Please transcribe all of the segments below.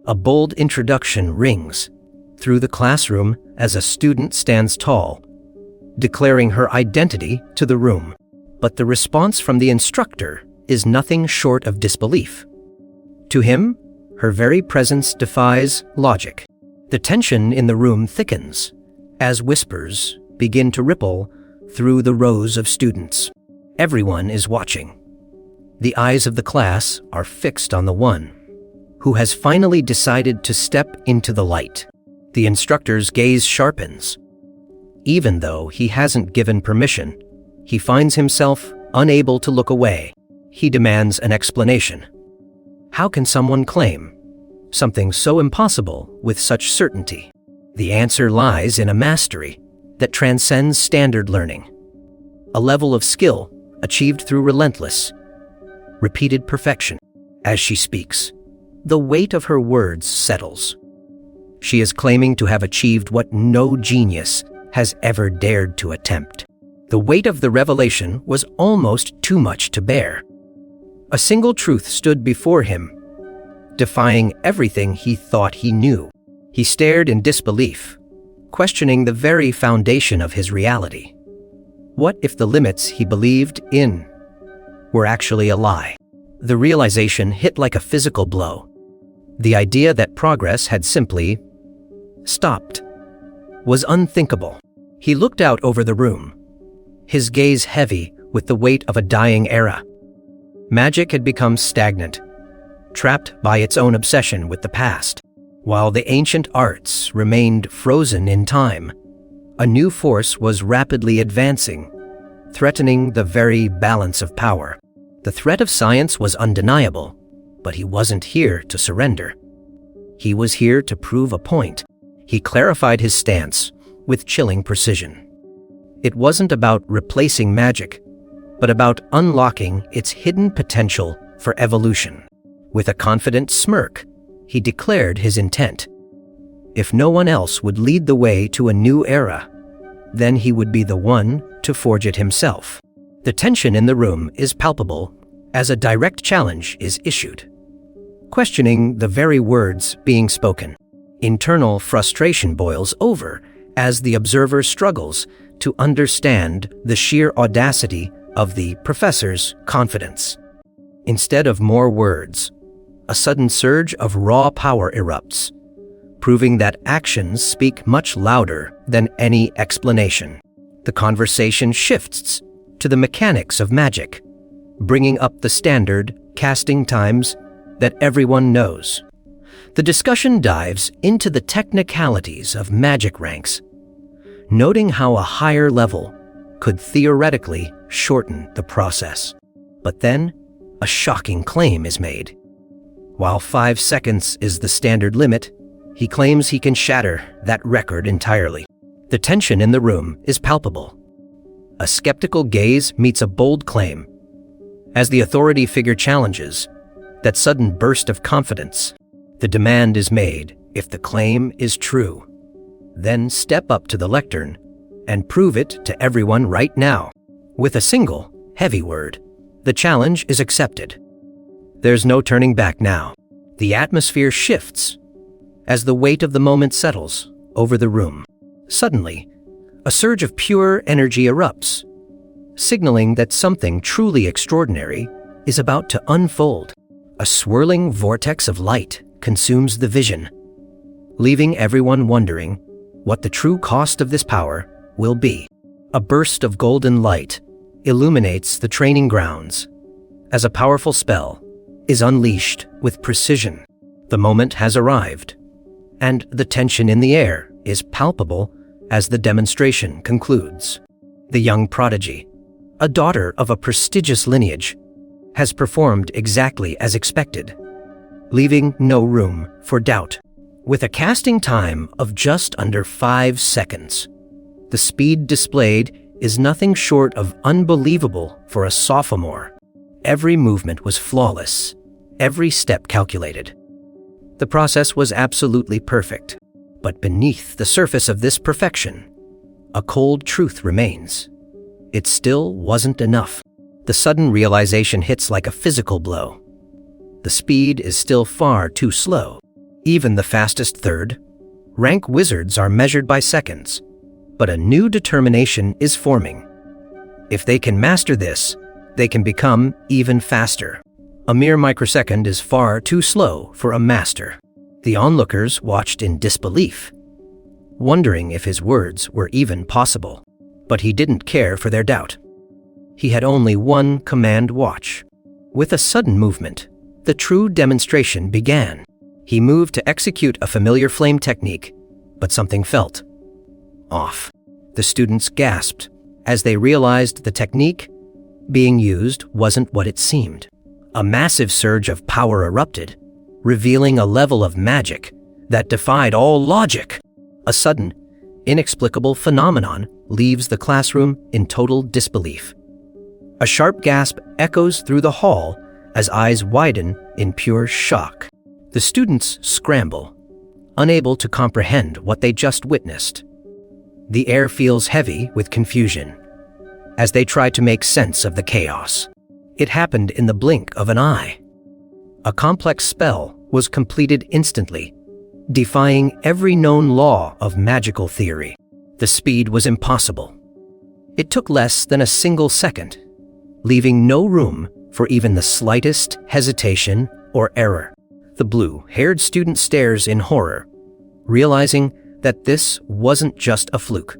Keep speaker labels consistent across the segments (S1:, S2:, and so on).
S1: A bold introduction rings through the classroom as a student stands tall, declaring her identity to the room. But the response from the instructor is nothing short of disbelief. To him, her very presence defies logic. The tension in the room thickens as whispers begin to ripple through the rows of students. Everyone is watching. The eyes of the class are fixed on the one who has finally decided to step into the light. The instructor's gaze sharpens. Even though he hasn't given permission, he finds himself unable to look away. He demands an explanation. How can someone claim something so impossible with such certainty? The answer lies in a mastery that transcends standard learning. A level of skill achieved through relentless, repeated perfection. As she speaks, the weight of her words settles. She is claiming to have achieved what no genius has ever dared to attempt. The weight of the revelation was almost too much to bear. A single truth stood before him, defying everything he thought he knew. He stared in disbelief, questioning the very foundation of his reality. What if the limits he believed in were actually a lie? The realization hit like a physical blow. The idea that progress had simply stopped was unthinkable. He looked out over the room, his gaze heavy with the weight of a dying era. Magic had become stagnant, trapped by its own obsession with the past. While the ancient arts remained frozen in time, a new force was rapidly advancing, threatening the very balance of power. The threat of science was undeniable, but he wasn't here to surrender. He was here to prove a point. He clarified his stance with chilling precision. It wasn't about replacing magic, but about unlocking its hidden potential for evolution. With a confident smirk, he declared his intent. If no one else would lead the way to a new era, then he would be the one to forge it himself. The tension in the room is palpable as a direct challenge is issued, questioning the very words being spoken. Internal frustration boils over as the observer struggles to understand the sheer audacity of the professor's confidence. Instead of more words, a sudden surge of raw power erupts, proving that actions speak much louder than any explanation. The conversation shifts to the mechanics of magic, bringing up the standard casting times that everyone knows. The discussion dives into the technicalities of magic ranks, noting how a higher level could theoretically shorten the process. But then, a shocking claim is made. While 5 seconds is the standard limit, he claims he can shatter that record entirely. The tension in the room is palpable. A skeptical gaze meets a bold claim. As the authority figure challenges that sudden burst of confidence, the demand is made: if the claim is true, then step up to the lectern and prove it to everyone right now. With a single, heavy word, the challenge is accepted. There's no turning back now. The atmosphere shifts as the weight of the moment settles over the room. Suddenly, a surge of pure energy erupts, signaling that something truly extraordinary is about to unfold. A swirling vortex of light consumes the vision, leaving everyone wondering what the true cost of this power will be. A burst of golden light illuminates the training grounds as a powerful spell is unleashed with precision. The moment has arrived, and the tension in the air is palpable as the demonstration concludes. The young prodigy, a daughter of a prestigious lineage, has performed exactly as expected, leaving no room for doubt. With a casting time of just under 5 seconds, the speed displayed is nothing short of unbelievable for a sophomore. Every movement was flawless, every step calculated. The process was absolutely perfect, but beneath the surface of this perfection, a cold truth remains. It still wasn't enough. The sudden realization hits like a physical blow. The speed is still far too slow. even the fastest third. Rank wizards are measured by seconds, but a new determination is forming. If they can master this, they can become even faster. A mere microsecond is far too slow for a master. The onlookers watched in disbelief, wondering if his words were even possible. But he didn't care for their doubt. He had only one command: watch. With a sudden movement, the true demonstration began. He moved to execute a familiar flame technique, but something felt off. The students gasped as they realized the technique being used wasn't what it seemed. A massive surge of power erupted, revealing a level of magic that defied all logic. A sudden, inexplicable phenomenon leaves the classroom in total disbelief. A sharp gasp echoes through the hall as eyes widen in pure shock. The students scramble, unable to comprehend what they just witnessed. The air feels heavy with confusion as they try to make sense of the chaos. It happened in the blink of an eye. A complex spell was completed instantly, defying every known law of magical theory. The speed was impossible. It took less than a single second, leaving no room for even the slightest hesitation or error. The blue-haired student stares in horror, realizing that this wasn't just a fluke.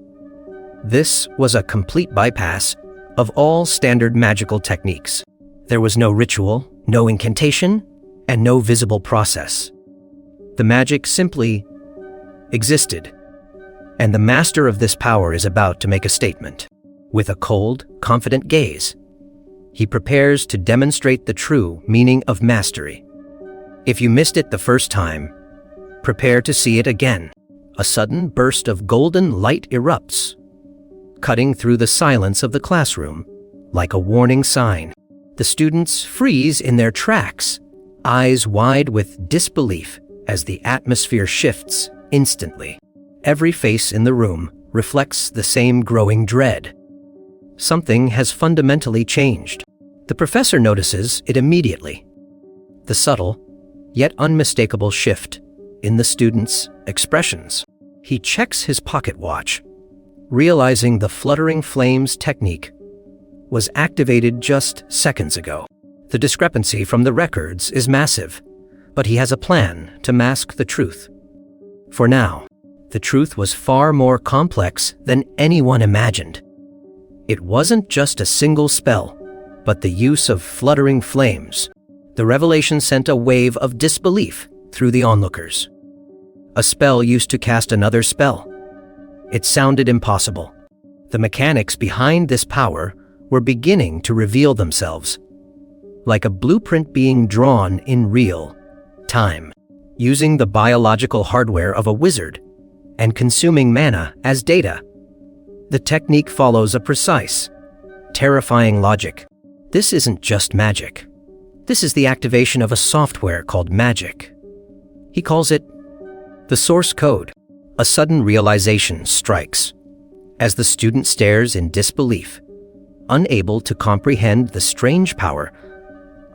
S1: This was a complete bypass of all standard magical techniques. There was no ritual, no incantation, and no visible process. The magic simply existed, and the master of this power is about to make a statement. With a cold, confident gaze, he prepares to demonstrate the true meaning of mastery. If you missed it the first time, prepare to see it again. A sudden burst of golden light erupts, cutting through the silence of the classroom like a warning sign. The students freeze in their tracks, eyes wide with disbelief as the atmosphere shifts instantly. Every face in the room reflects the same growing dread. Something has fundamentally changed. The professor notices it immediately. The subtle, yet unmistakable shift in the students' expressions. He checks his pocket watch, realizing the fluttering flames technique was activated just seconds ago. The discrepancy from the records is massive, but he has a plan to mask the truth. For now, the truth was far more complex than anyone imagined. It wasn't just a single spell, but the use of fluttering flames. The revelation sent a wave of disbelief through the onlookers. A spell used to cast another spell. It sounded impossible. The mechanics behind this power were beginning to reveal themselves, like a blueprint being drawn in real time. Using the biological hardware of a wizard and consuming mana as data, the technique follows a precise, terrifying logic. This isn't just magic. This is the activation of a software called magic. He calls it the source code. A sudden realization strikes as the student stares in disbelief, unable to comprehend the strange power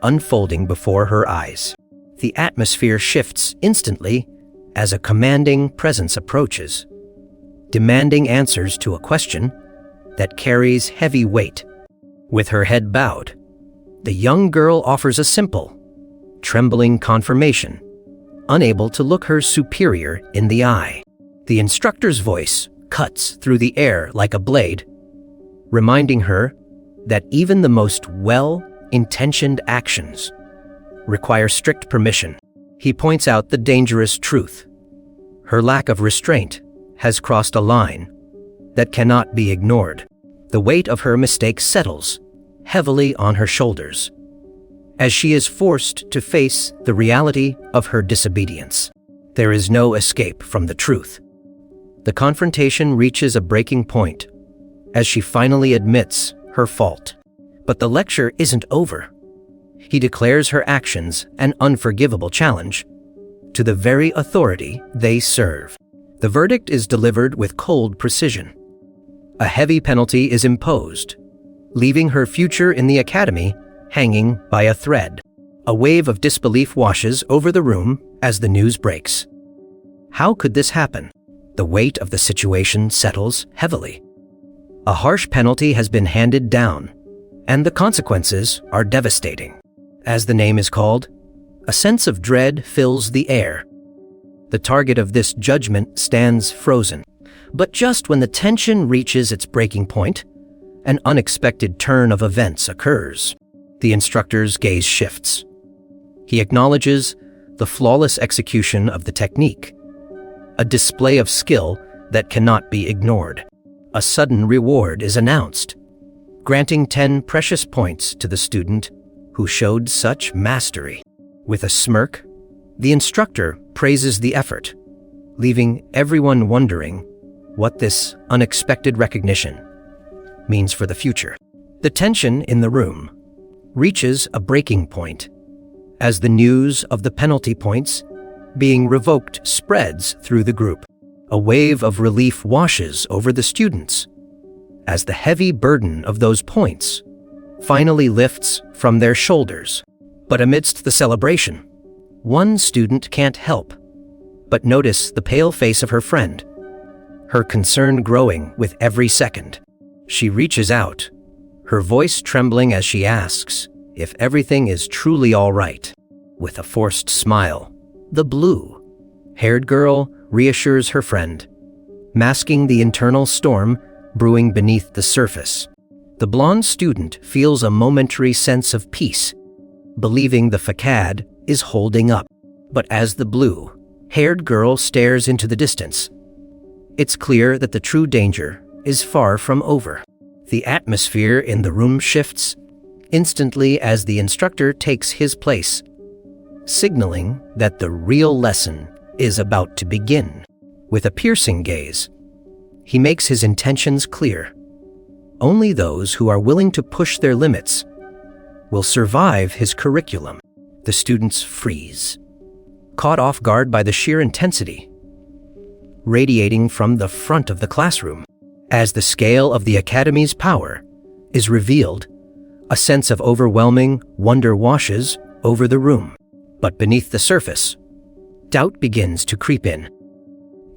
S1: unfolding before her eyes. The atmosphere shifts instantly as a commanding presence approaches, demanding answers to a question that carries heavy weight. With her head bowed, the young girl offers a simple, trembling confirmation, unable to look her superior in the eye. The instructor's voice cuts through the air like a blade, reminding her that even the most well-intentioned actions require strict permission. He points out the dangerous truth. Her lack of restraint has crossed a line that cannot be ignored. The weight of her mistake settles heavily on her shoulders as she is forced to face the reality of her disobedience. There is no escape from the truth. The confrontation reaches a breaking point as she finally admits her fault. But the lecture isn't over. He declares her actions an unforgivable challenge to the very authority they serve. The verdict is delivered with cold precision. A heavy penalty is imposed, leaving her future in the academy hanging by a thread. A wave of disbelief washes over the room as the news breaks. How could this happen? The weight of the situation settles heavily. A harsh penalty has been handed down, and the consequences are devastating. As the name is called, a sense of dread fills the air. The target of this judgment stands frozen, but just when the tension reaches its breaking point, an unexpected turn of events occurs. The instructor's gaze shifts. He acknowledges the flawless execution of the technique, a display of skill that cannot be ignored. A sudden reward is announced, granting 10 precious points to the student who showed such mastery. With a smirk, the instructor praises the effort, leaving everyone wondering what this unexpected recognition means for the future. The tension in the room reaches a breaking point as the news of the penalty points being revoked spreads through the group. A wave of relief washes over the students as the heavy burden of those points finally lifts from their shoulders. But amidst the celebration, one student can't help but notice the pale face of her friend, her concern growing with every second. She reaches out, her voice trembling as she asks if everything is truly all right. With a forced smile, the blue-haired girl reassures her friend, masking the internal storm brewing beneath the surface. The blonde student feels a momentary sense of peace, believing the facade is holding up. But as the blue-haired girl stares into the distance, it's clear that the true danger is far from over. The atmosphere in the room shifts instantly as the instructor takes his place, signaling that the real lesson is about to begin. With a piercing gaze, he makes his intentions clear. Only those who are willing to push their limits will survive his curriculum. The students freeze, caught off guard by the sheer intensity radiating from the front of the classroom. As the scale of the academy's power is revealed, a sense of overwhelming wonder washes over the room. But beneath the surface, doubt begins to creep in.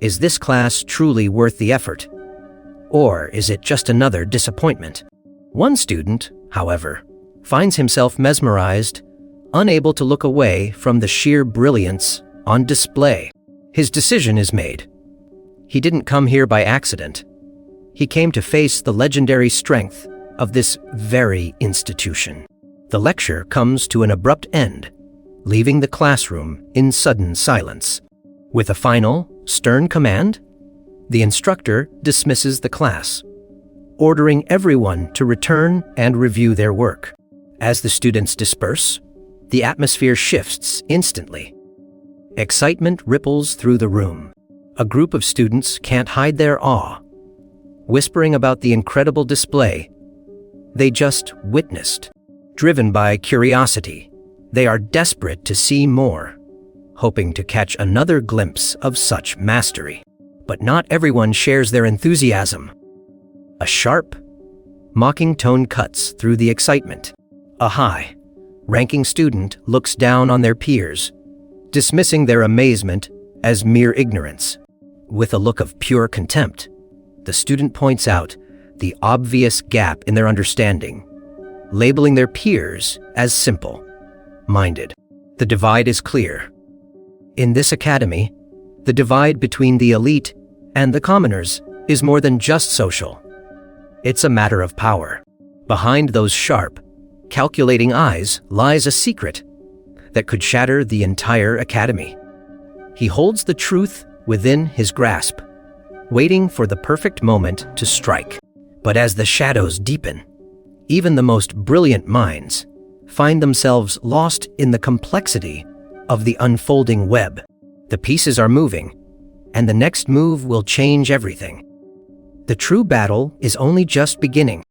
S1: Is this class truly worth the effort? Or is it just another disappointment? One student, however, finds himself mesmerized, unable to look away from the sheer brilliance on display. His decision is made. He didn't come here by accident. He came to face the legendary strength of this very institution. The lecture comes to an abrupt end, leaving the classroom in sudden silence. With a final, stern command, the instructor dismisses the class, ordering everyone to return and review their work. As the students disperse, the atmosphere shifts instantly. Excitement ripples through the room. A group of students can't hide their awe, whispering about the incredible display they just witnessed. Driven by curiosity, they are desperate to see more, hoping to catch another glimpse of such mastery. But not everyone shares their enthusiasm. A sharp, mocking tone cuts through the excitement. A high-ranking student looks down on their peers, dismissing their amazement as mere ignorance. With a look of pure contempt, the student points out the obvious gap in their understanding, labeling their peers as simple-minded. The divide is clear. In this academy, the divide between the elite and the commoners is more than just social. It's a matter of power. Behind those sharp, calculating eyes lies a secret that could shatter the entire academy. He holds the truth within his grasp, waiting for the perfect moment to strike. But as the shadows deepen, even the most brilliant minds find themselves lost in the complexity of the unfolding web. The pieces are moving, and the next move will change everything. The true battle is only just beginning.